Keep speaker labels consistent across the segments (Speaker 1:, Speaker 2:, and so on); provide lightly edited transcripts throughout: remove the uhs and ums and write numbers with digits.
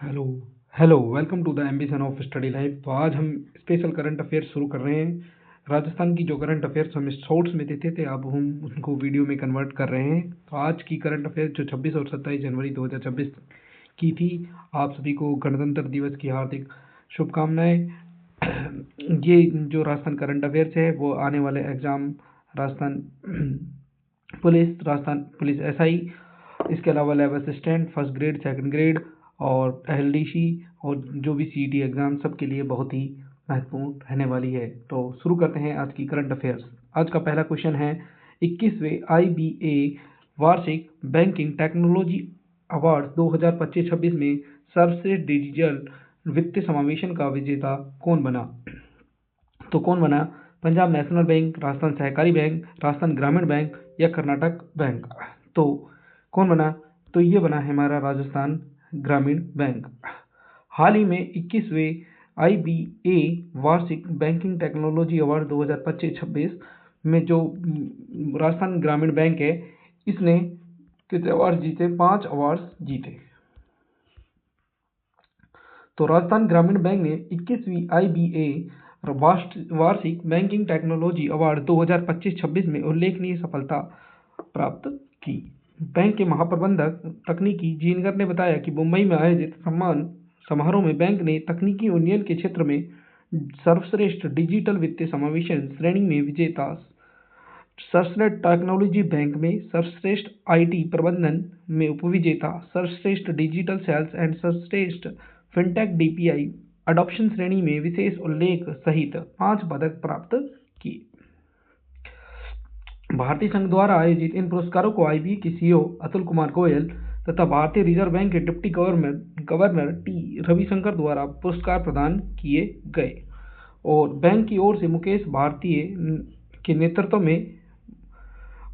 Speaker 1: Hello hello welcome to the ambition of study life. तो आज हम स्पेशल करंट अफेयर्स शुरू कर रहे हैं। राजस्थान की जो करंट अफेयर्स हम शॉर्ट्स में देते थे, अब हम उनको वीडियो में कन्वर्ट कर रहे हैं। तो आज की करंट अफेयर्स जो 26 और 27 जनवरी 2026 की थी, आप सभी को गणतंत्र दिवस की हार्दिक शुभकामनाएं। ये जो राजस्थान करंट अफेयर्स है वो आने वाले एग्ज़ाम राजस्थान पुलिस एसआई, इसके अलावा lab assistant first grade second grade और एलडीसी और जो भी सीईटी एग्ज़ाम सबके लिए बहुत ही महत्वपूर्ण रहने वाली है। तो शुरू करते हैं आज की करंट अफेयर्स। आज का पहला क्वेश्चन है, 21वें IBA वार्षिक बैंकिंग टेक्नोलॉजी अवार्ड 2025-26 में सर्वश्रेष्ठ डिजिटल वित्तीय समावेशन का विजेता कौन बना? तो कौन बना? पंजाब नेशनल बैंक, राजस्थान सहकारी बैंक, राजस्थान ग्रामीण बैंक या कर्नाटक बैंक? तो कौन बना? तो ये बना है हमारा राजस्थान ग्रामीण बैंक। हाल ही में 21वें IBA वार्षिक बैंकिंग टेक्नोलॉजी अवार्ड 2025-26 में जो राजस्थान ग्रामीण बैंक है, इसने कितने अवार्ड जीते? 5 अवार्ड जीते। तो राजस्थान ग्रामीण बैंक ने 21वीं IBA वार्षिक बैंकिंग टेक्नोलॉजी अवार्ड 2025-26 में उल्लेखनीय सफलता प्राप्त की। बैंक के महाप्रबंधक तकनीकी जिनगर ने बताया कि मुंबई में आयोजित सम्मान समारोह में बैंक ने तकनीकी उन्नयन के क्षेत्र में सर्वश्रेष्ठ डिजिटल वित्तीय समावेशन श्रेणी में विजेता, सर्वश्रेष्ठ टेक्नोलॉजी बैंक में सर्वश्रेष्ठ IT प्रबंधन में उपविजेता, सर्वश्रेष्ठ डिजिटल सेल्स एंड सर्वश्रेष्ठ फिनटेक DPI अडॉप्शन श्रेणी में विशेष उल्लेख सहित 5 पदक प्राप्त किए। भारतीय संघ द्वारा आयोजित इन पुरस्कारों को IBA के CEO अतुल कुमार गोयल तथा भारतीय रिजर्व बैंक के डिप्टी गवर्नर T रविशंकर द्वारा पुरस्कार प्रदान किए गए और बैंक की ओर से मुकेश भारतीय के नेतृत्व में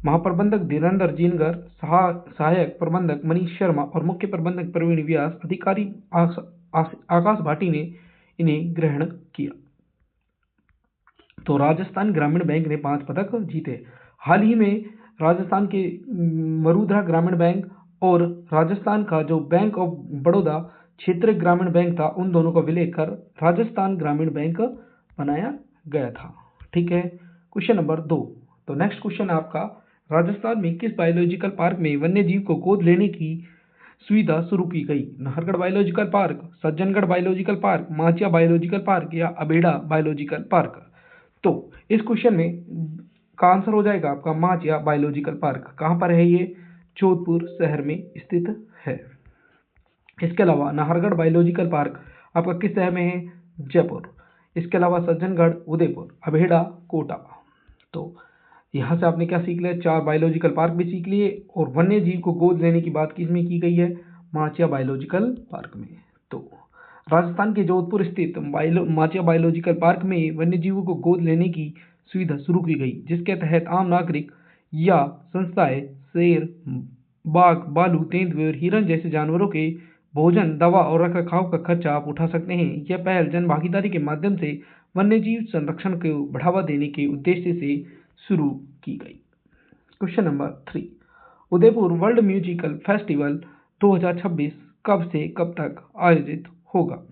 Speaker 1: महाप्रबंधक धीरेन्द्र जिनगर, सहायक प्रबंधक मनीष शर्मा और मुख्य प्रबंधक प्रवीण व्यास, अधिकारी आकाश भाटी ने इन्हें ग्रहण किया। तो राजस्थान ग्रामीण बैंक ने 5 पदक जीते। हाल ही में राजस्थान के मरुधरा ग्रामीण बैंक और राजस्थान का जो बैंक ऑफ बड़ौदा क्षेत्रीय ग्रामीण बैंक था, उन दोनों का विलय कर राजस्थान ग्रामीण बैंक बनाया गया था। ठीक है। Question number 2। तो नेक्स्ट क्वेश्चन आपका, राजस्थान में किस बायोलॉजिकल पार्क में वन्य जीव को गोद लेने की सुविधा शुरू की गई? Nahargarh biological park, Sajjangarh biological park, Machiya biological park या अबेड़ा बायोलॉजिकल पार्क? तो इस क्वेश्चन में का आंसर हो जाएगा आपका माचिया बायोलॉजिकल पार्क। कहाँ पर है ये? जोधपुर शहर में स्थित है। इसके अलावा नाहरगढ़ बायोलॉजिकल पार्क आपका किस शहर में है? जयपुर। इसके अलावा सज्जनगढ़ उदयपुर, अबेड़ा कोटा। तो यहाँ से आपने क्या सीख लिया? 4 बायोलॉजिकल पार्क भी सीख लिए और वन्य जीव को गोद लेने की बात किसमें की गई है? माचिया बायोलॉजिकल पार्क में। तो राजस्थान के जोधपुर स्थित माचिया बायोलॉजिकल पार्क में वन्य जीवों को गोद लेने की सुविधा शुरू की गई, जिसके तहत आम नागरिक या संस्थाएं शेर, बाघ, भालू, तेंदुए और हिरन जैसे जानवरों के भोजन, दवा और रखरखाव का खर्चा आप उठा सकते हैं। यह पहल जन भागीदारी के माध्यम से वन्यजीव संरक्षण को बढ़ावा देने के उद्देश्य से शुरू की गई। Question number 3। Udaipur world musical festival 2026 कब से कब तक आयोजित होगा?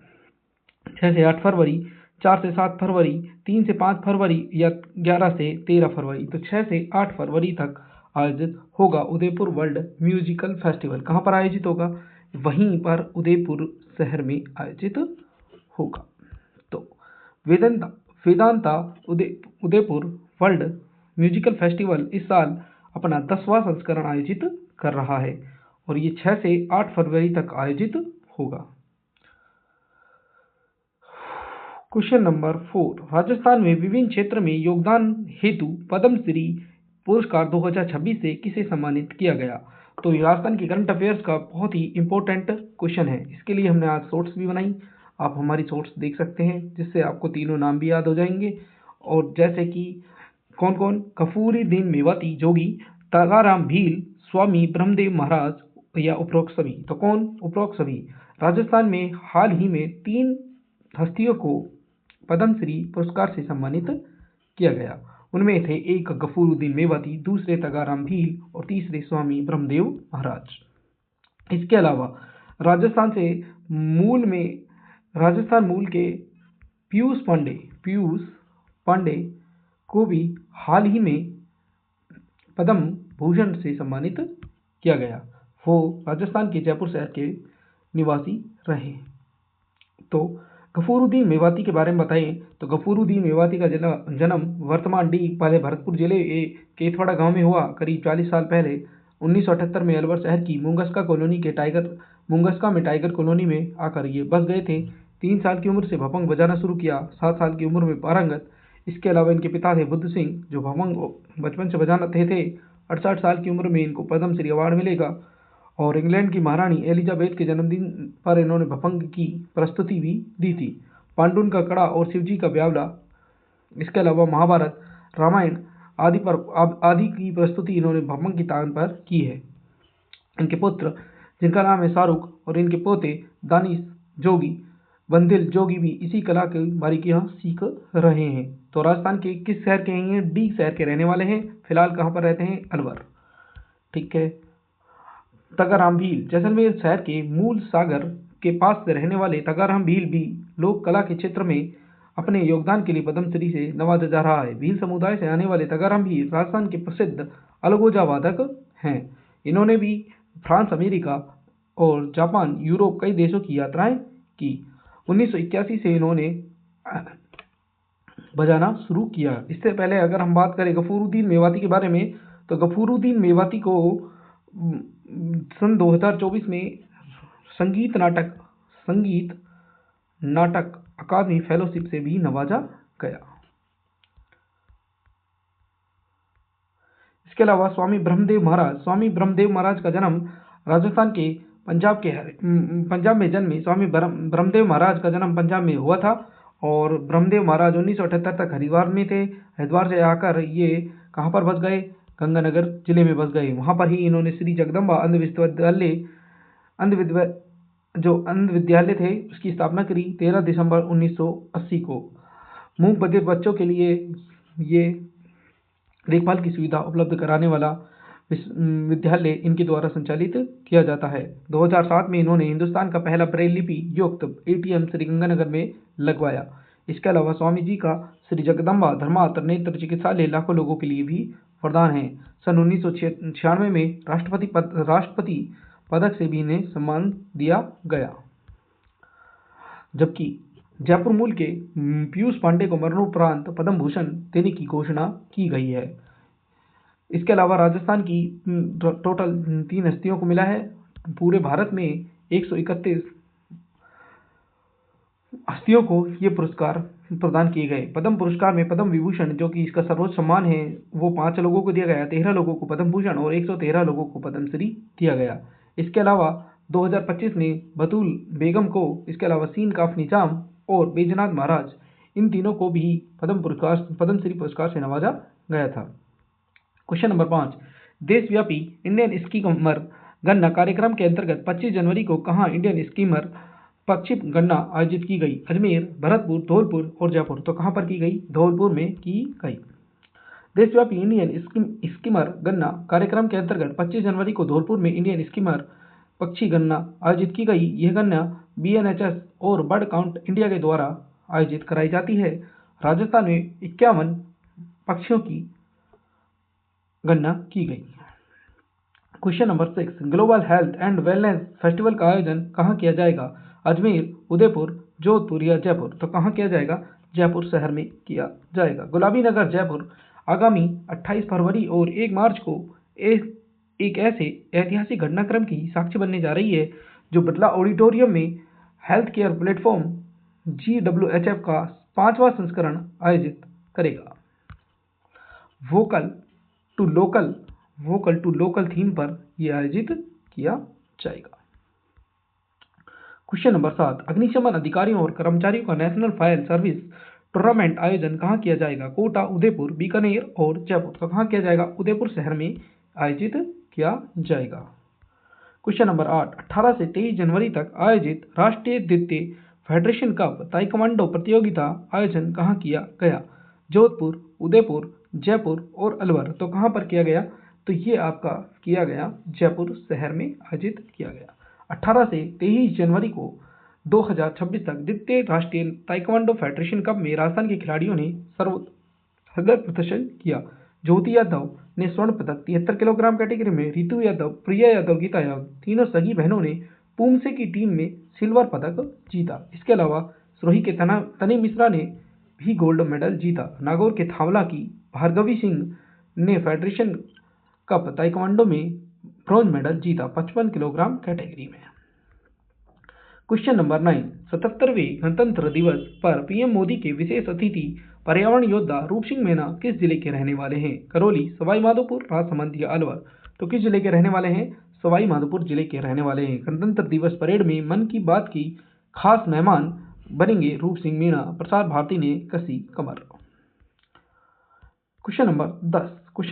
Speaker 1: 6 से 8 फरवरी, 4 से 7 फरवरी, 3 से 5 फरवरी या 11 से 13 फरवरी? तो 6 से 8 फरवरी तक आयोजित होगा उदयपुर वर्ल्ड म्यूजिकल फेस्टिवल। कहाँ पर आयोजित होगा? वहीं पर उदयपुर शहर में आयोजित होगा। तो Vedanta Udaipur world musical festival इस साल अपना 10वां संस्करण आयोजित कर रहा है और ये 6 से 8 फरवरी तक आयोजित होगा। Question number 4। राजस्थान में विभिन्न क्षेत्र में योगदान हेतु पद्मश्री पुरस्कार 2026 से किसे सम्मानित किया गया? तो राजस्थान की करंट अफेयर्स का बहुत ही इंपॉर्टेंट क्वेश्चन है। इसके लिए हमने आज शॉर्ट्स भी बनाई, आप हमारी शॉर्ट्स देख सकते हैं, जिससे आपको तीनों नाम भी याद हो जाएंगे। और जैसे कि कौन कौन? गफूरुद्दीन मेवाती जोगी, तगाराम भील, स्वामी ब्रह्मदेव महाराज या उपरोक्त सभी? तो कौन? उपरोक्त सभी। राजस्थान में हाल ही में 3 हस्तियों को पद्मश्री पुरस्कार से सम्मानित किया गया। उनमें थे एक गफूरुद्दीन मेवाती, दूसरे तगाराम भील और तीसरे स्वामी ब्रह्मदेव महाराज। इसके अलावा राजस्थान मूल के पीयूष पांडे को भी हाल ही में पद्म भूषण से सम्मानित किया गया। वो राजस्थान के जयपुर शहर के निवासी रहे। तो गफूरुद्दीन मेवाती के बारे में बताएं तो गफूरुद्दीन मेवाती का जन्म वर्तमान डी पहले भरतपुर जिले के केथवाड़ा गांव में हुआ। करीब 40 साल पहले 1978 में अलवर शहर की मुंगस्का में टाइगर कॉलोनी में आकर ये बस गए थे। 3 साल की उम्र से भभंग बजाना शुरू किया, 7 साल की उम्र में पारंगत। इसके अलावा इनके पिता थे बुद्ध सिंह, जो भभंग बचपन से बजाते थे। 68 साल की उम्र में इनको पद्मश्री अवार्ड मिलेगा। और इंग्लैंड की महारानी एलिजाबेथ के जन्मदिन पर इन्होंने भभंग की प्रस्तुति भी दी थी। पांडुन का कड़ा और शिवजी का ब्यावला, इसके अलावा महाभारत, रामायण आदि की प्रस्तुति इन्होंने भभंग की तान पर की है। इनके पुत्र जिनका नाम है शाहरुख और इनके पोते दानिश जोगी, बंदिल जोगी भी इसी कला की बारीकियां सीख रहे हैं। तो राजस्थान के किस शहर के हैं? डी शहर के रहने वाले हैं। फिलहाल कहाँ पर रहते हैं? अलवर। ठीक है। तगाराम भील जैसलमेर शहर के मूल सागर के पास से रहने वाले तगाराम भील भी लोक कला के क्षेत्र में अपने योगदान के लिए पद्मश्री से नवाजा जा रहा है। भील समुदाय से आने वाले तगाराम भील राजस्थान के प्रसिद्ध अलगोजा वादक हैं। इन्होंने भी फ्रांस, अमेरिका और जापान, यूरोप कई देशों की यात्राएं की। 1981 से इन्होंने बजाना शुरू किया। इससे पहले अगर हम बात करें गफूरुद्दीन मेवाती के बारे में, तो गफूरुद्दीन मेवाती को सन 2024 में संगीत नाटक अकादमी फेलोशिप से भी नवाजा गया। इसके अलावा स्वामी ब्रह्मदेव महाराज का जन्म राजस्थान के पंजाब में जन्मे। स्वामी ब्रह्मदेव महाराज का जन्म पंजाब में हुआ था और ब्रह्मदेव महाराज 1978 तक हरिद्वार में थे। हरिद्वार से आकर ये कहाँ पर बस गए? गंगानगर जिले में बस गए। वहाँ पर ही इन्होंने श्री जगदम्बा अंध विद्यालय थे उसकी स्थापना करी 13 दिसंबर 1980 को। मूक बधिर बच्चों के लिए ये देखभाल की सुविधा उपलब्ध कराने वाला विद्यालय इनके द्वारा संचालित किया जाता है। 2007 में इन्होंने हिंदुस्तान का पहला ब्रेल लिपि युक्त ATM श्री गंगानगर में लगवाया। इसके अलावा स्वामी जी का श्री जगदम्बा धर्मार्थ नेत्र चिकित्सालय लाखों लोगों के लिए भी वरदान है। सन 1996 में राष्ट्रपति पदक से भी इन्हें सम्मान दिया गया। जबकि जयपुर मूल के पीयूष पांडे को मरणोपरांत पद्म भूषण देने की घोषणा की गई है। इसके अलावा राजस्थान की टोटल 3 हस्तियों को मिला है। पूरे भारत में 131 हस्तियों को ये पुरस्कार प्रदान किए गए। पद्म पुरस्कार में पद्म विभूषण, जो कि इसका सर्वोच्च सम्मान है, वो 5 लोगों को दिया गया। 13 लोगों को पद्म भूषण और 113 लोगों को पद्मश्री दिया गया। इसके अलावा 2025 में बतूल बेगम को, इसके अलावा सीन काफ निजाम और बैजनाथ महाराज, इन तीनों को भी पद्मश्री पुरस्कार से नवाजा गया था। क्वेश्चन नंबर 5, देशव्यापी इंडियन स्कीमर गणना कार्यक्रम के अंतर्गत 25 जनवरी को कहाँ इंडियन स्कीमर पक्षी गणना आयोजित की गई? अजमेर, भरतपुर, धौलपुर और जयपुर। तो कहाँ पर की गई? धौलपुर में की गई। देशव्यापी इंडियन स्कीमर गणना कार्यक्रम के अंतर्गत 25 जनवरी को धौलपुर में इंडियन स्कीमर पक्षी गणना आयोजित की गई। यह गणना BNHS और बर्ड काउंट इंडिया के द्वारा आयोजित कराई जाती है। राजस्थान में 51 पक्षियों की गणना की गई। Question number 6, global health and wellness festival का आयोजन कहाँ किया जाएगा? अजमेर, उदयपुर, जोधपुर या जयपुर। तो कहाँ किया जाएगा? जयपुर शहर में किया जाएगा। गुलाबी नगर जयपुर आगामी 28 फरवरी और 1 मार्च को एक ऐसे ऐतिहासिक घटनाक्रम की साक्षी बनने जा रही है जो बिरला ऑडिटोरियम में हेल्थ केयर प्लेटफॉर्म GWHF का 5वां संस्करण आयोजित करेगा। वोकल टू लोकल थीम पर यह आयोजित किया जाएगा। क्वेश्चन नंबर 7, अग्निशमन अधिकारियों और कर्मचारियों का नेशनल फायर सर्विस टूर्नामेंट आयोजन कहाँ किया जाएगा? कोटा, उदयपुर, बीकानेर और जयपुर। तो कहाँ किया जाएगा? उदयपुर शहर में आयोजित किया जाएगा। क्वेश्चन नंबर 8, 18 से 23 जनवरी तक आयोजित राष्ट्रीय द्वितीय फेडरेशन कप ताइक्वांडो प्रतियोगिता आयोजन कहाँ किया गया? जोधपुर, उदयपुर, जयपुर और अलवर। तो कहाँ पर किया गया? तो ये आपका किया गया जयपुर शहर में आयोजित किया गया। 18 से 23 जनवरी को 2026 तक द्वितीय राष्ट्रीय ताइक्वांडो फेडरेशन कप में राजस्थान के खिलाड़ियों ने सर्वोत्तम प्रदर्शन किया। ज्योति यादव ने स्वर्ण पदक, 73 किलोग्राम कैटेगरी में रितु यादव, प्रिया यादव, गीता यादव तीनों सगी बहनों ने पुमसे की टीम में सिल्वर पदक जीता। इसके अलावा सिरोही के तनी मिश्रा ने भी गोल्ड मेडल जीता। नागौर के थावला की भार्गवी सिंह ने फेडरेशन कप ताइक्वांडो में ब्रॉन्ज मेडल जीता 55 किलोग्राम कैटेगरी में। क्वेश्चन नंबर 9, 77वें गणतंत्र दिवस पर पीएम मोदी के विशेष अतिथि पर्यावरण योद्धा रूप सिंह मीणा किस जिले के रहने वाले हैं? करौली, सवाई माधोपुर, राजसमंद या अलवर? तो किस जिले के रहने वाले हैं? सवाई माधोपुर जिले के रहने वाले हैं। गणतंत्र दिवस परेड में मन की बात की खास मेहमान बनेंगे रूप सिंह मीणा, प्रसार भारती ने कसी कमर। क्वेश्चन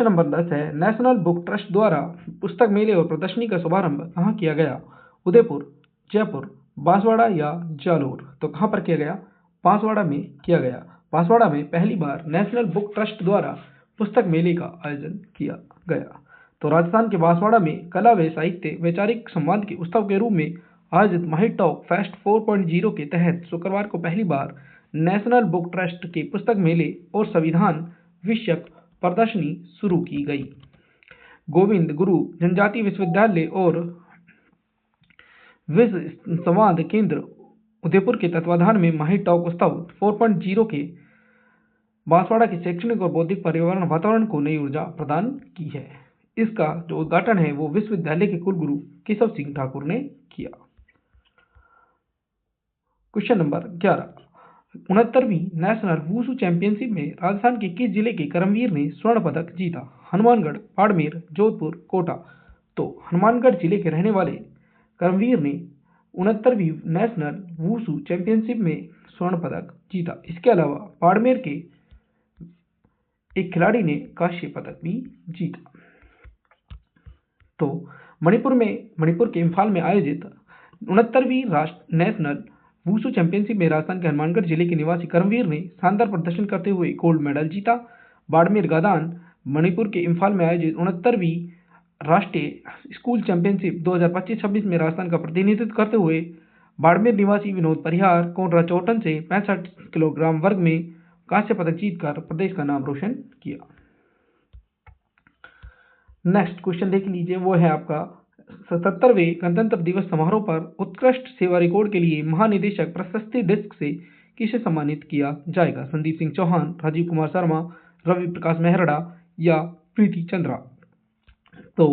Speaker 1: नंबर 10 है, नेशनल बुक ट्रस्ट द्वारा पुस्तक मेले और प्रदर्शनी का शुभारंभ कहाँ किया गया? उदयपुर, जयपुर, बांसवाड़ा या जालोर? तो कहाँ पर किया गया? बांसवाड़ा में किया गया। बांसवाड़ा में पहली बार नेशनल बुक ट्रस्ट द्वारा पुस्तक मेले का आयोजन किया गया। तो राजस्थान के बांसवाड़ा में कला व साहित्य वैचारिक संवाद के उत्सव के रूप में आयोजित माही टॉक फेस्ट 4.0 के तहत शुक्रवार को पहली बार नेशनल बुक ट्रस्ट के पुस्तक मेले और संविधान विषयक प्रदर्शनी शुरू की गई। गोविंद गुरु जनजाति विश्वविद्यालय और विश्व संवाद केंद्र उदयपुर के तत्वाधान में माही टॉक उत्सव 4.0 के बांसवाड़ा के शैक्षणिक और बौद्धिक पर्यावरण वातावरण को नई ऊर्जा प्रदान की है। इसका जो उद्घाटन है वो विश्वविद्यालय के कुलगुरु केशव सिंह ठाकुर ने किया। क्वेश्चन नंबर 11, 69वीं नेशनल वुशु चैंपियनशिप में राजस्थान के किस जिले के करमवीर ने स्वर्ण पदक जीता? हनुमानगढ़, बाड़मेर, जोधपुर, कोटा? तो हनुमानगढ़ जिले के रहने वाले करमवीर ने 69वीं नेशनल वुशु चैंपियनशिप में स्वर्ण पदक जीता। इसके अलावा बाड़मेर के एक खिलाड़ी ने कांस्य पदक भी जीता। तो मणिपुर के इम्फाल में आयोजित 69वीं नेशनल वुशु चैंपियनशिप में राजस्थान के हनुमानगढ़ जिले के निवासी करमवीर ने शानदार प्रदर्शन करते हुए गोल्ड मेडल जीता। बाड़मेर गादान मणिपुर के इम्फाल में आयोजित 69वीं राष्ट्रीय स्कूल चैंपियनशिप 2025-26 में राजस्थान का प्रतिनिधित्व करते हुए बाड़मेर निवासी विनोद परिहार कोंडरा चौटन से 65 किलोग्राम वर्ग में कांस्य पदक जीतकर प्रदेश का नाम रोशन किया। नेक्स्ट क्वेश्चन देख लीजिए, वो है आपका 77वें गणतंत्र दिवस समारोह पर उत्कृष्ट सेवा रिकॉर्ड के लिए महानिदेशक प्रशस्ति डिस्क से किसे सम्मानित किया जाएगा? संदीप सिंह चौहान, राजीव कुमार शर्मा, रवि प्रकाश मेहरड़ा या प्रीति चंद्रा? तो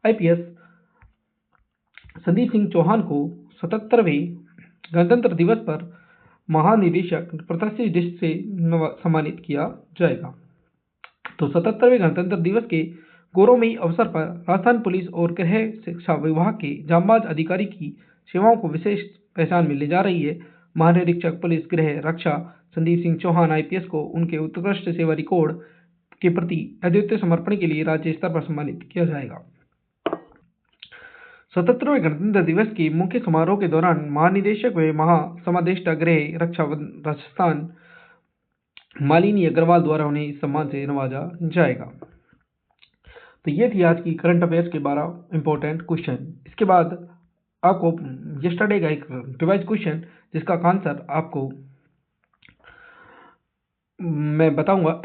Speaker 1: आईपीएस संदीप सिंह चौहान को 77वें गणतंत्र दिवस पर महानिदेशक प्रशस्ति डिस्क से सम्मानित किया जाएगा। तो 77वें गणतंत्र दिवस के गौरवमयी अवसर पर राजस्थान पुलिस और गृह शिक्षा विभाग के जांबाज अधिकारी की सेवाओं को विशेष पहचान मिलने जा रही है। महानिरीक्षक पुलिस गृह रक्षा संदीप सिंह चौहान आईपीएस को उनके उत्कृष्ट सेवा रिकॉर्ड के प्रति अद्वितीय समर्पण के लिए राज्य स्तर पर सम्मानित किया जाएगा। 77वें गणतंत्र दिवस के मुख्य समारोह के दौरान महानिदेशक व महासमादेष्टा गृह रक्षा राजस्थान मालिनी अग्रवाल द्वारा उन्हें इस सम्मान से नवाजा जाएगा। तो ये थी आज की करंट अफेयर्स के 12 इंपॉर्टेंट क्वेश्चन। इसके बाद आपको यस्टरडे का एक रिवाइज क्वेश्चन जिसका आंसर आपको मैं बताऊंगा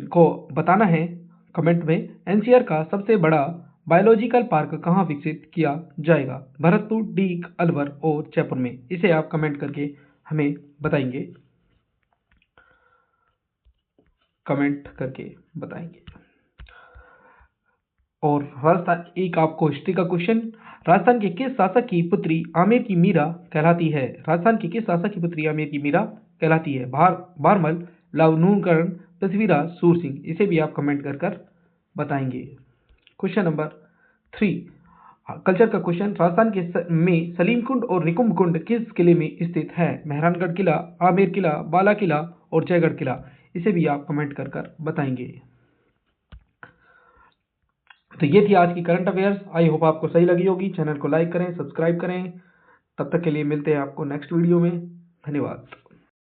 Speaker 1: को बताना है कमेंट में। एनसीआर का सबसे बड़ा बायोलॉजिकल पार्क कहाँ विकसित किया जाएगा? भरतपुर, डीग, अलवर और जयपुर में? इसे आप कमेंट करके हमें बताएंगे, और राजस्थान एक आपको हिस्ट्री का क्वेश्चन, राजस्थान के किस शासक की पुत्री आमेर की मीरा कहलाती है? राजस्थान की किस शासक की पुत्री आमेर की मीरा कहलाती है? बारमल, लावनूकरण, पृथ्वीराज, सूरसिंह? इसे भी आप कमेंट कर बताएंगे। क्वेश्चन नंबर 3 कल्चर का क्वेश्चन, राजस्थान में सलीम कुंड और निकुंभ कुंड किस किले में स्थित है? मेहरानगढ़ किला, आमेर किला, बाला किला और जयगढ़ किला? इसे भी आप कमेंट कर बताएंगे। तो ये थी आज की करंट अफेयर्स। आई होप आपको सही लगी होगी। चैनल को लाइक करें, सब्सक्राइब करें। तब तक के लिए मिलते हैं आपको नेक्स्ट वीडियो में। धन्यवाद।